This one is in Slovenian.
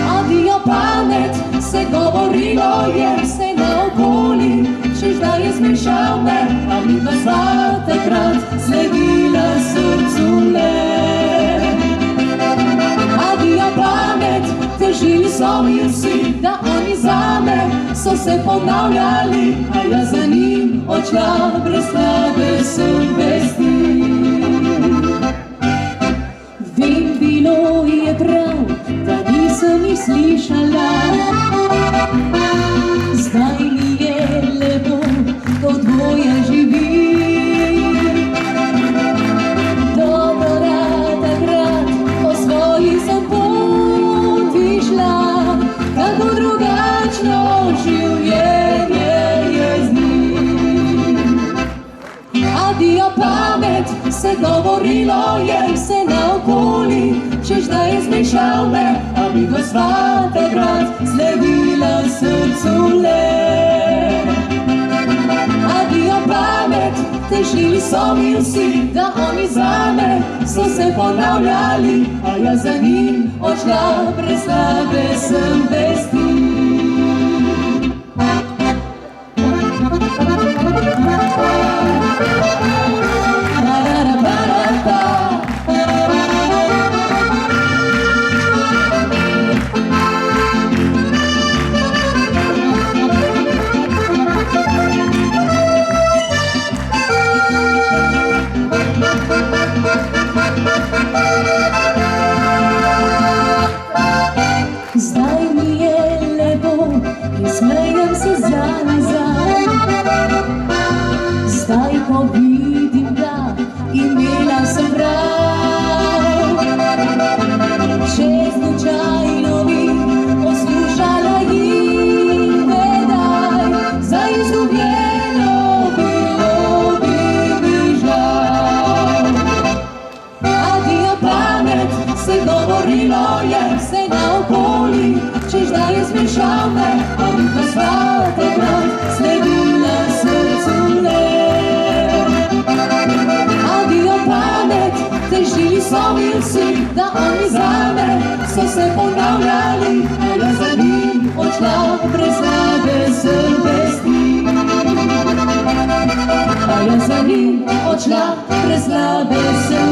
Adijo pamet, se govorilo je vse naokoli, češ da je zmešal me, a midva sva takrat sledila srcu le. Adijo pamet, težili so mi vsi, da oni zame so se ponavljali, a jaz za njim odšla brez slabe sem vesti. Vem, bilo je prav, da nisem jih slišala, zdaj mi je lepo, ko dvoje živi. Dobro da takrat po svoji sem poti šla, kako drugačno življenje je z njim. Adijo pamet, se govorilo je vse naokoli, češ da je zmešal me, a midva sva takrat sledila srcu le. Adijo pamet, težili so mi vsi, da oni zame so se ponavljali, a jaz za njim odšla brez slabe sem vesti. Zdaj mi je lepo, ki smejem se za nazaj. Zdaj, ko vidim, da imela sem prav, če slučajno bi poslušala jih tedaj, za izgubljeno bilo bi mi žal. Adijo pamet, se govorilo je vse naokoli, češ da je zmešal me, a midva sva takrat sledila srcu le. Adijo pamet, težili so mi vsi, da oni zame so se ponavljali, a jaz za njim odšla brez slabe sem vesti. A jaz za njim odšla brez slabe sem